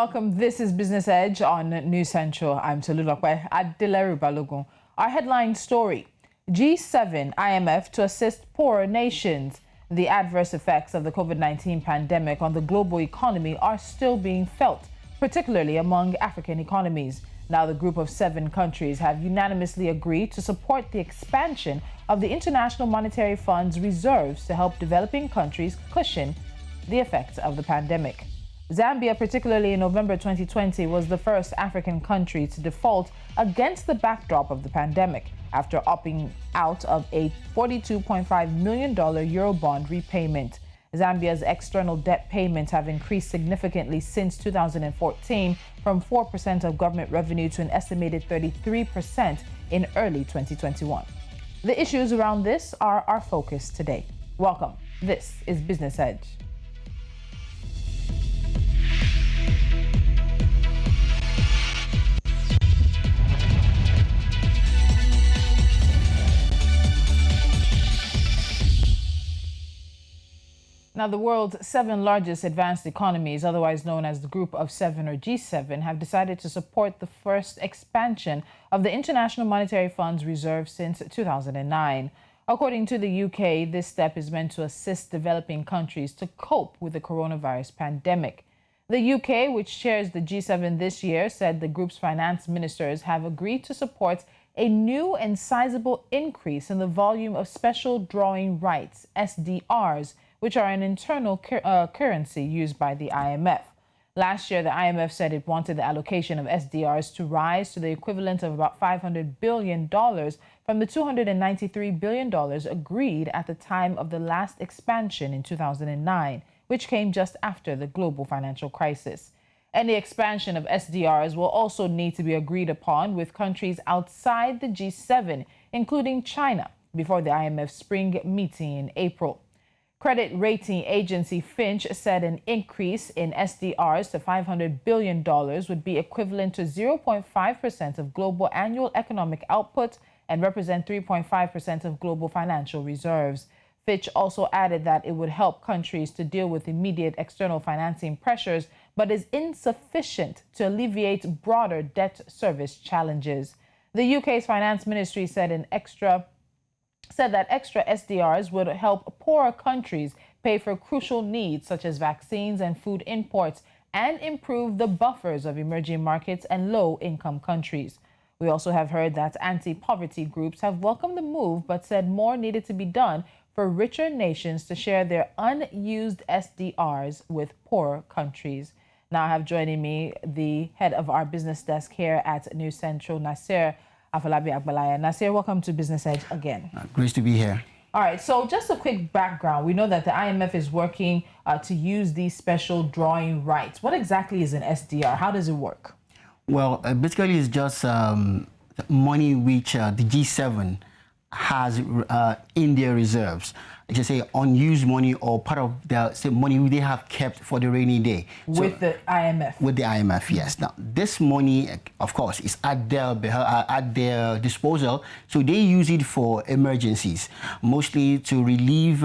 welcome. This is Business Edge on News Central. I'm Tolulokwe Adileru Balogun. Our headline story: G7 IMF to assist poorer nations. The adverse effects of the COVID-19 pandemic on the global economy are still being felt, particularly among African economies. Now, the group of 7 countries have unanimously agreed to support the expansion of the International Monetary Fund's reserves to help developing countries cushion the effects of the pandemic. Zambia, particularly in November 2020, was the first African country to default against the backdrop of the pandemic after opting out of a $42.5 million Eurobond repayment. Zambia's external debt payments have increased significantly since 2014, from 4% of government revenue to an estimated 33% in early 2021. The issues around this are our focus today. Welcome. This is Business Edge. Now, the world's 7 largest advanced economies, otherwise known as the Group of 7 or G7, have decided to support the first expansion of the International Monetary Fund's reserve since 2009. According to the UK, this step is meant to assist developing countries to cope with the coronavirus pandemic. The UK, which chairs the G7 this year, said the group's finance ministers have agreed to support a new and sizable increase in the volume of special drawing rights, SDRs, which are an internal currency used by the IMF. Last year, the IMF said it wanted the allocation of SDRs to rise to the equivalent of about $500 billion from the $293 billion agreed at the time of the last expansion in 2009, which came just after the global financial crisis. And the expansion of SDRs will also need to be agreed upon with countries outside the G7, including China, before the IMF spring meeting in April. Credit rating agency Fitch said an increase in SDRs to $500 billion would be equivalent to 0.5% of global annual economic output and represent 3.5% of global financial reserves. Fitch also added that it would help countries to deal with immediate external financing pressures, but is insufficient to alleviate broader debt service challenges. The UK's finance ministry said that extra SDRs would help poorer countries pay for crucial needs such as vaccines and food imports and improve the buffers of emerging markets and low-income countries. We also have heard that anti-poverty groups have welcomed the move but said more needed to be done for richer nations to share their unused SDRs with poorer countries. Now I have joining me the head of our business desk here at News Central, Nasir Afolabi Agbalaya. Nasir, welcome to Business Edge again. Great to be here. All right, so just a quick background. We know that the IMF is working to use these special drawing rights. What exactly is an SDR? How does it work? Well, basically it's just money which the G7 has in their reserves. Let's just say unused money or part of the money they have kept for the rainy day. With the IMF? With the IMF, yes. Now, this money, of course, is at their disposal, so they use it for emergencies, mostly to relieve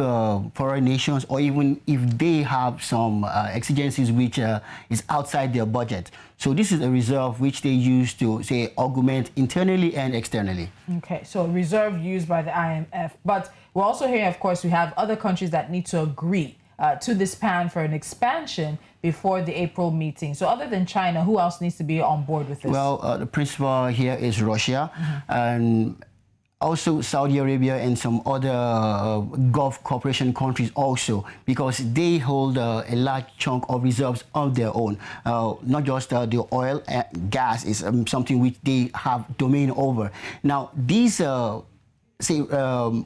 poorer nations, or even if they have some exigencies which is outside their budget. So this is a reserve which they use to, say, augment internally and externally. Okay, so a reserve used by the IMF. But we're also hearing, of course, we have other countries that need to agree to this plan for an expansion before the April meeting. So other than China, who else needs to be on board with this? Well, the principal here is Russia, and also Saudi Arabia and some other Gulf cooperation countries also, because they hold a large chunk of reserves of their own. Not just the oil and gas is something which they have domain over. Now, these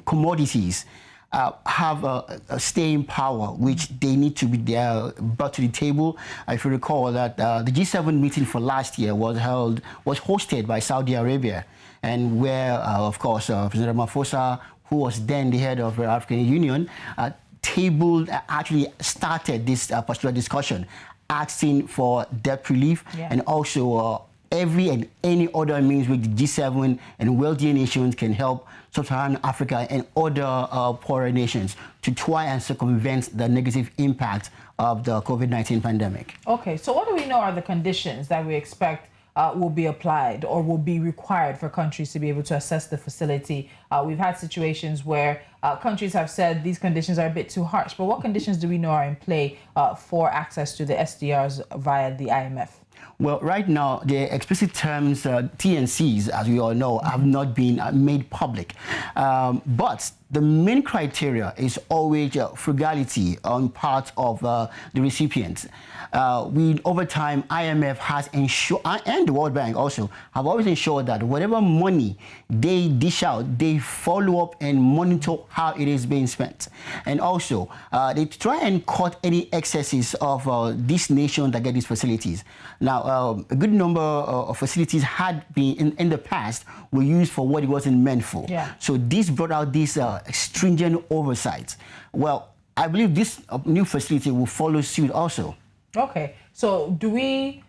commodities have a staying power, which they need to be brought to the table. If you recall that the G7 meeting for last year was hosted by Saudi Arabia, and where, of course, President Ramaphosa, who was then the head of the African Union, actually started this particular discussion, asking for debt relief and also every and any other means which the G7 and wealthier nations can help Sub-Saharan Africa and other poorer nations to try and circumvent the negative impact of the COVID-19 pandemic. Okay, so what do we know are the conditions that we expect will be applied or will be required for countries to be able to assess the facility? We've had situations where countries have said these conditions are a bit too harsh, but what conditions do we know are in play for access to the SDRs via the IMF? Well, right now, the explicit terms, T&Cs, as we all know, have not been made public. But the main criteria is always frugality on part of the recipients. Over time, IMF has ensured, and the World Bank also, have always ensured that whatever money they dish out, they follow up and monitor how it is being spent. And also, they try and cut any excesses of this nation that get these facilities. Now, a good number of facilities had been, in the past, were used for what it wasn't meant for. Yeah. So this brought out this stringent oversight. Well, I believe this new facility will follow suit also. Okay, so do we,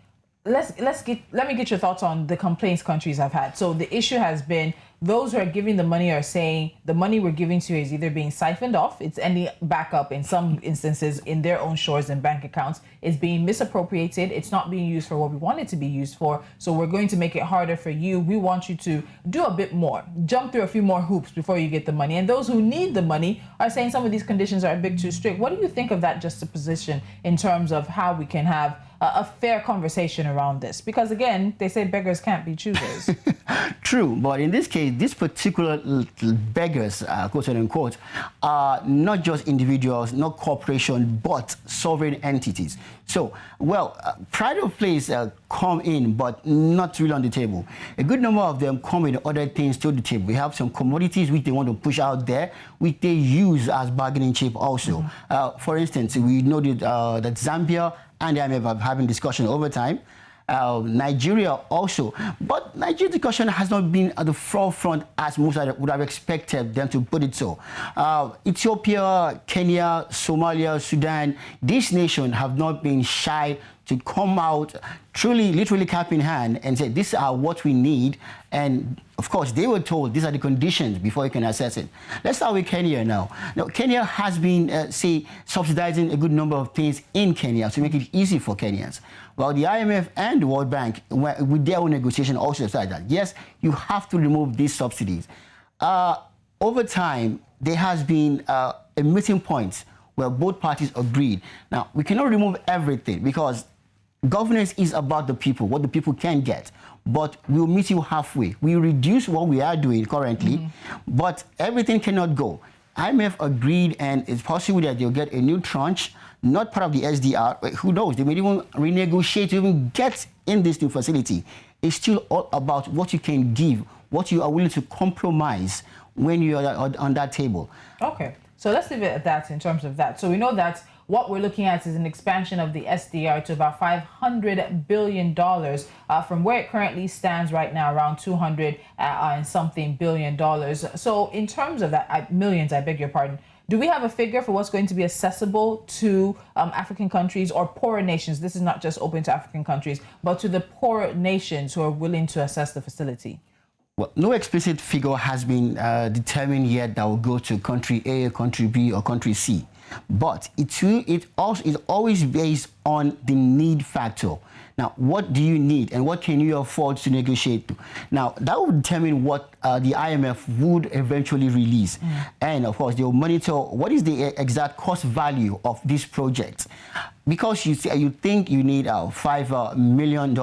let me get your thoughts on the complaints countries have had. So the issue has been those who are giving the money are saying the money we're giving to you is either being siphoned off, it's ending back up in some instances in their own shores and bank accounts, it's being misappropriated, it's not being used for what we want it to be used for, so we're going to make it harder for you. We want you to do a bit more, jump through a few more hoops before you get the money. And those who need the money are saying some of these conditions are a bit too strict. What do you think of that juxtaposition in terms of how we can have a fair conversation around this? Because again, they say beggars can't be choosers. True, but in this case, these particular beggars, quote unquote, are not just individuals, not corporations, but sovereign entities. So, well, pride of place come in, but not really on the table. A good number of them come with other things to the table. We have some commodities which they want to push out there, which they use as bargaining chip also. For instance, we know that Zambia and the IMF are having discussion over time. Nigeria also, but Nigeria's discussion has not been at the forefront as most would have expected them to put it so. Ethiopia, Kenya, Somalia, Sudan, these nations have not been shy to come out truly, literally cap in hand and say, these are what we need. And of course, they were told these are the conditions before you can assess it. Let's start with Kenya now. Now, Kenya has been, subsidizing a good number of things in Kenya to make it easy for Kenyans. Well, the IMF and the World Bank, with their own negotiation, also decided that, yes, you have to remove these subsidies. Over time, there has been a meeting point where both parties agreed. Now, we cannot remove everything because governance is about the people, what the people can get. But we'll meet you halfway. We reduce what we are doing currently, but everything cannot go. IMF agreed, and it's possible that they'll get a new tranche, not part of the SDR. Who knows? They may even renegotiate to even get in this new facility. It's still all about what you can give, what you are willing to compromise when you are on that table. Okay. So let's leave it at that in terms of that. So we know that what we're looking at is an expansion of the SDR to about $500 billion from where it currently stands right now, around 200 and something billion dollars. So in terms of that, millions, I beg your pardon, do we have a figure for what's going to be accessible to African countries or poorer nations? This is not just open to African countries, but to the poorer nations who are willing to assess the facility. Well, no explicit figure has been determined yet that will go to country A, country B, or country C. But it also is always based on the need factor. Now, what do you need and what can you afford to negotiate to? Now, that will determine what the IMF would eventually release. And of course, they will monitor what is the exact cost value of this project. Because you think you need $5 million,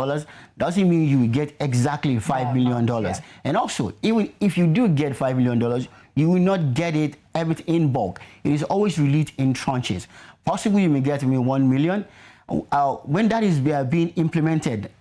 doesn't mean you will get exactly $5 million. Yeah. And also, even if you do get $5 million, you will not get it everything in bulk. It is always released in tranches. Possibly you may get maybe 1 million. When that is being implemented,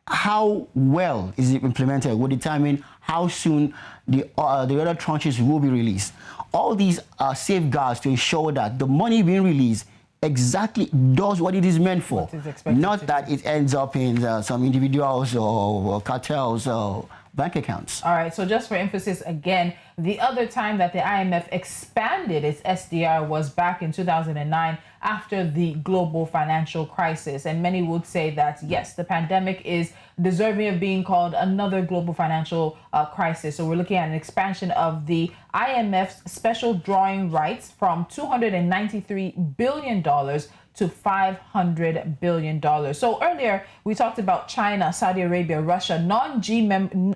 how well is it implemented will determine how soon the other tranches will be released. All these are safeguards to ensure that the money being released exactly does what it is meant for. Not that it ends up in some individuals or cartels or bank accounts. All right, so just for emphasis again, the other time that the IMF expanded its SDR was back in 2009 after the global financial crisis. And many would say that, yes, the pandemic is deserving of being called another global financial crisis. So we're looking at an expansion of the IMF's special drawing rights from $293 billion to $500 billion. So earlier, we talked about China, Saudi Arabia, Russia, non-G7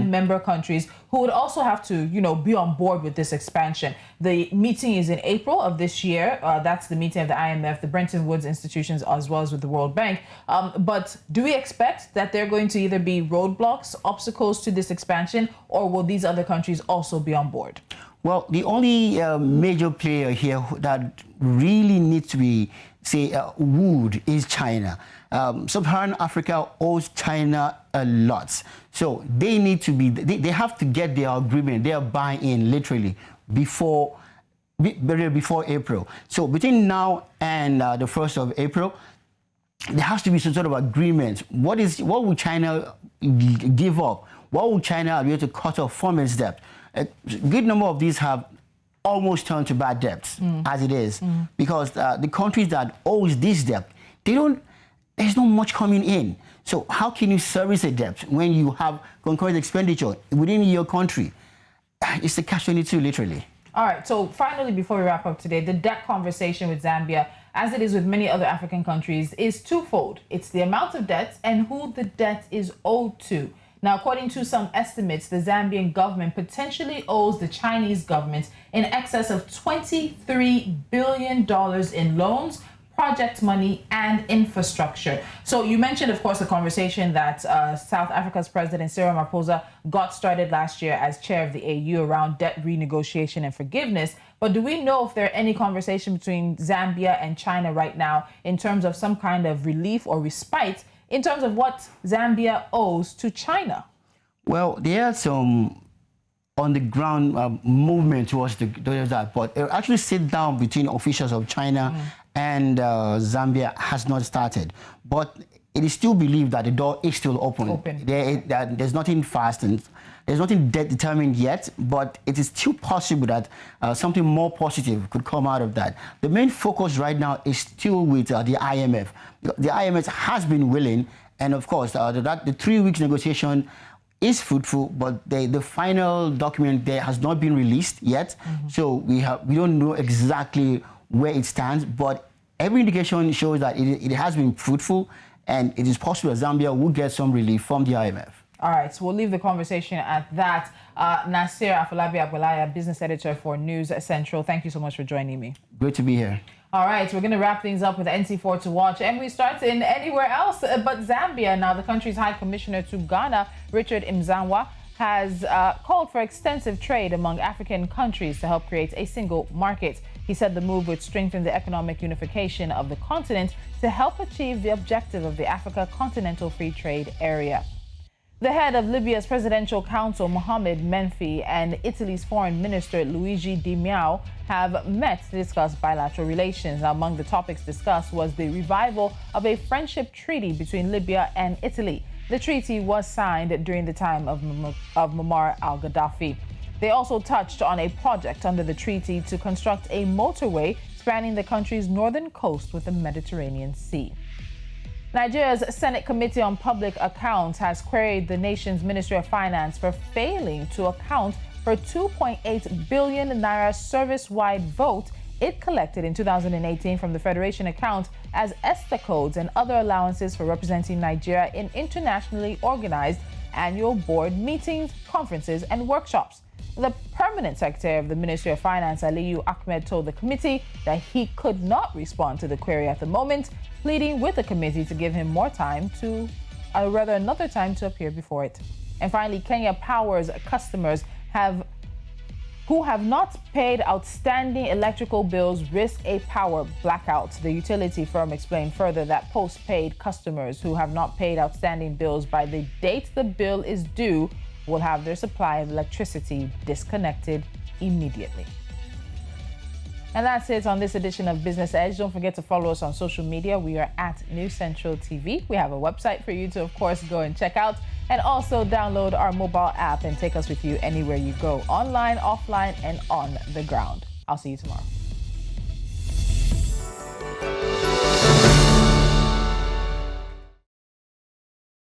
member countries who would also have to, be on board with this expansion. The meeting is in April of this year. That's the meeting of the IMF, the Bretton Woods institutions, as well as with the World Bank. But do we expect that they're going to either be roadblocks, obstacles to this expansion, or will these other countries also be on board? Well, the only major player here that really needs to be, wooed is China. Sub-Saharan Africa owes China a lot. So they need to be, they have to get their agreement, their buy-in literally before April. So between now and the 1st of April, there has to be some sort of agreement. What will China give up? What will China be able to cut off from its debt? A good number of these have almost turned to bad debts as it is, because the countries that owes this debt, there's not much coming in. So how can you service a debt when you have concurrent expenditure within your country? It's the catch-22, literally. All right, so finally, before we wrap up today, the debt conversation with Zambia, as it is with many other African countries, is twofold. It's the amount of debt and who the debt is owed to. Now, according to some estimates, the Zambian government potentially owes the Chinese government in excess of $23 billion in loans, project money, and infrastructure. So you mentioned, of course, the conversation that South Africa's President Cyril Ramaphosa got started last year as chair of the AU around debt renegotiation and forgiveness. But do we know if there are any conversation between Zambia and China right now in terms of some kind of relief or respite in terms of what Zambia owes to China? Well, there are some on-the-ground movement towards that, but actually sit down between officials of China and Zambia has not started. But it is still believed that the door is still open. There's nothing fast and there's nothing determined yet, but it is still possible that something more positive could come out of that. The main focus right now is still with the IMF. The IMF has been willing, and of course, the 3 weeks negotiation is fruitful, but the final document there has not been released yet. So we don't know exactly where it stands, but every indication shows that it has been fruitful, and it is possible that Zambia will get some relief from the IMF. All right, so we'll leave the conversation at that. Nasir Afolabi-Agbelaya, business editor for News Central, thank you so much for joining me. Great to be here. All right, we're going to wrap things up with NC4 to watch, and we start in anywhere else but Zambia. Now, the country's High Commissioner to Ghana, Richard Mzanwa, has called for extensive trade among African countries to help create a single market. He said the move would strengthen the economic unification of the continent to help achieve the objective of the Africa Continental Free Trade Area. The head of Libya's Presidential Council, Mohamed Menfi, and Italy's Foreign Minister, Luigi Di Maio, have met to discuss bilateral relations. Among the topics discussed was the revival of a friendship treaty between Libya and Italy. The treaty was signed during the time of Muammar al-Gaddafi. They also touched on a project under the treaty to construct a motorway spanning the country's northern coast with the Mediterranean Sea. Nigeria's Senate Committee on Public Accounts has queried the nation's Ministry of Finance for failing to account for 2.8 billion naira service-wide vote it collected in 2018 from the Federation account as ESTA codes and other allowances for representing Nigeria in internationally organized annual board meetings, conferences, and workshops. The permanent secretary of the Ministry of Finance, Aliyu Ahmed, told the committee that he could not respond to the query at the moment, pleading with the committee to give him more time another time to appear before it. And finally, Kenya Power's customers who have not paid outstanding electrical bills risk a power blackout. The utility firm explained further that postpaid customers who have not paid outstanding bills by the date the bill is due will have their supply of electricity disconnected immediately. And that's it on this edition of Business Edge. Don't forget to follow us on social media. We are at News Central TV. We have a website for you to, of course, go and check out. And also download our mobile app and take us with you anywhere you go, online, offline, and on the ground. I'll see you tomorrow.